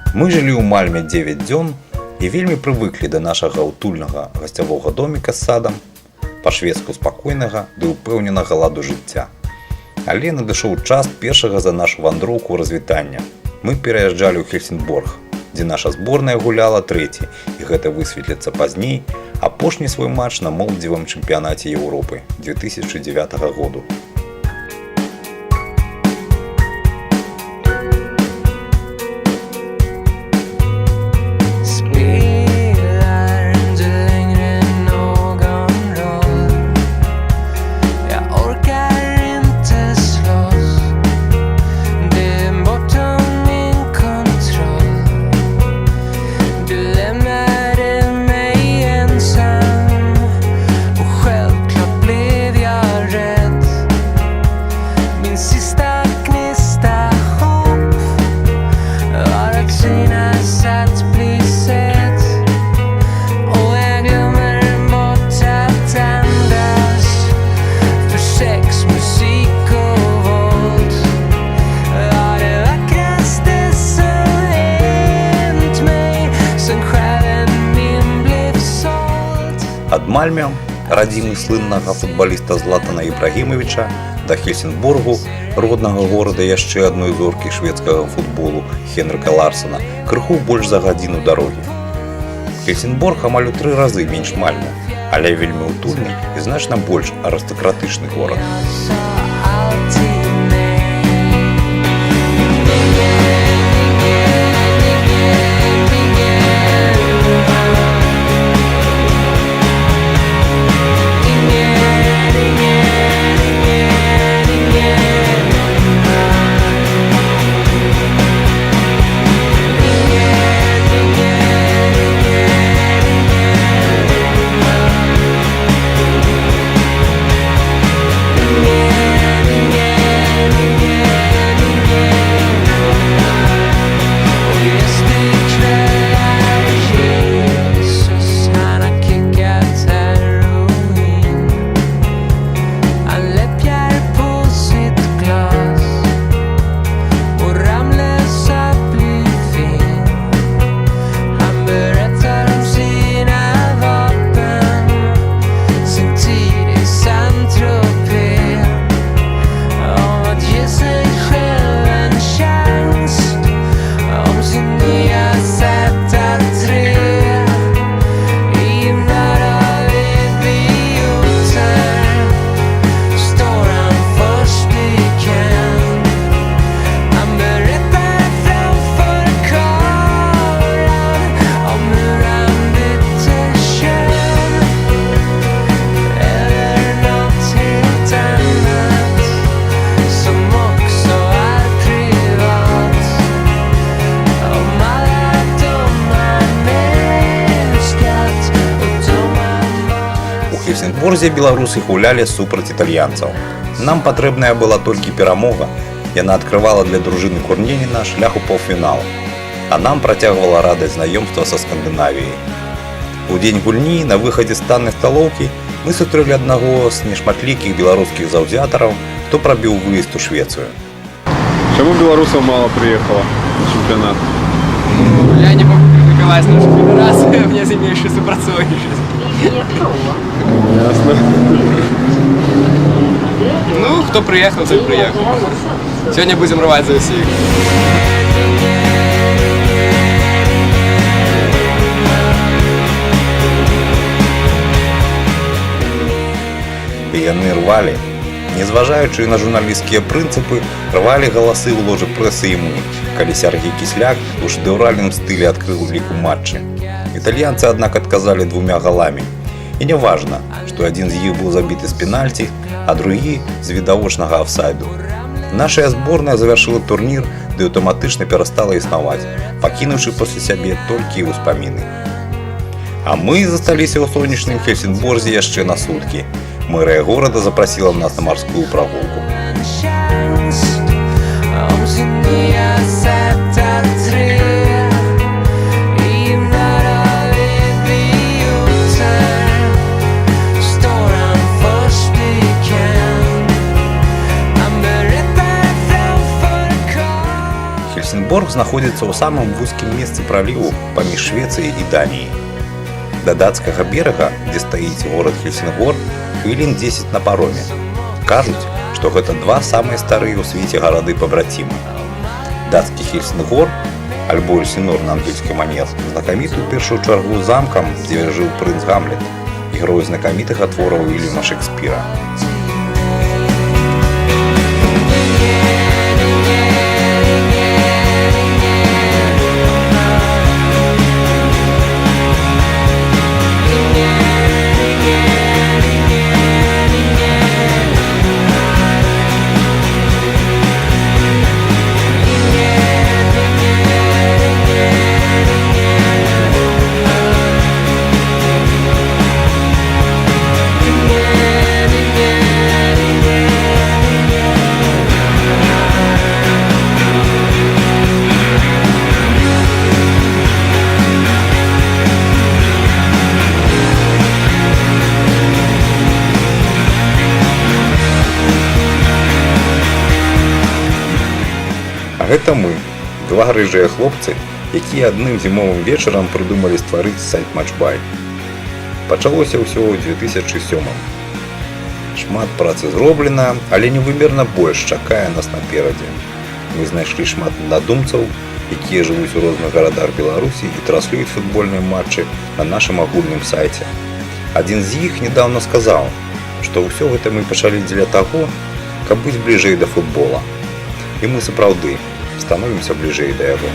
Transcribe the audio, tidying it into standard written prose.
Мы жылі ў Мальме 9 дзён і вельмі прывыклі да нашага утульнага гасцявога доміка з садам, па-шведску спакойнага ды ўпэўненага ладу жыцця. Але надышоў час першага за нашу вандроўку развітання. Мы пераязджалі ў Хельсінборг, дзе наша зборная гуляла трэці, і гэта высветліцца пазней, апошні свой матч на моладзевым чэмпіянаце Еўропы 2009 году. Ад Мальме, радзімы слыннага футбаліста Златана Ібрагімавіча, да Хельсінборгу, роднага горада яшчэ адной зоркі шведскага футболу Хенрыка Ларсена, крыху больш за гадзіну дарогі. Хельсінборг амаль у 3 разы менш Мальме, але вельмі утульны і значна больш арыстакратычны горад. У Хельсінборзе беларусы гулялі супраць італьянцаў. Нам патрэбная была толькі перамога. Яна адкрывала для дружыны Курнініна шлях у паўфінал, а нам працягвала радасць знаёмства са Скандынавіяй. У дзень гульні на выхадзе з таннай сталоўкі мы сустрэлі аднаго з нешматлікіх беларускіх заўзятараў, хто прабіў выезд у Швецыю. Чаму беларусаў мала прыехала на чэмпіянат? Я не могу критиковать нашу федерацию, мне с ними еще супрацоўнічаць. Ясно. Ну, кто приехал, тот приехал. Сегодня будем рвать за всех. І яны рвалі. Незважаючы на журналісцкія прынцыпы, рвалі галасы ў ложы прэсы і мы, калі Сергей Кісляк у шэдэўральным стылі адкрыў лік у матчы. Італьянцы, аднак, адказалі 2 галамі. І не важна, што адзін з іх быў забіты з пенальці, а другі з відавочнага афсайду. Нашая зборная завяршыла турнір, ды аўтаматычна перастала існаваць, пакінуўшы пасля сябе толькі ўспаміны. А мы засталіся ў сонечным Хельсінборзе яшчэ на суткі. Мэрыя горада запрасіла нас на марскую прагулку. Гельсінгборг знаходзіцца ў самым вузкім месцы праліву паміж Швецыяй і Даніяй. Да дацкага берага, дзе стаіць горад Хельсінгбор, хвілін 10 на пароме. Кажуць, што гэта два самыя старыя ў свеце гарады пабрацімы. Дацкі Хельсінгбор, альбо Эльсінор на ангельскі манер, знакаміты ў першую чаргу замкам, дзе жыў прынц Гамлет, герой знакамітага твораў Вільяма Шекспіра. Гэта мы, два рыжыя хлопцы, якія адным зімовым вечарам прыдумалі стварыць сайт Матчбай. Пачалося ўсё ў 2007. Шмат працы зроблена, але невымерна больш чакае нас наперадзе. Мы знайшлі шмат надумцаў, якія жывуць у розных гарадах Беларусі і транслююць футбольныя матчы на нашым агульным сайце. Адзін з іх недавно сказаў, што ўсё гэта мы пачалі дзеля таго, каб быць бліжэй да футбола. І мы сапраўды становімся бліжэй да яго.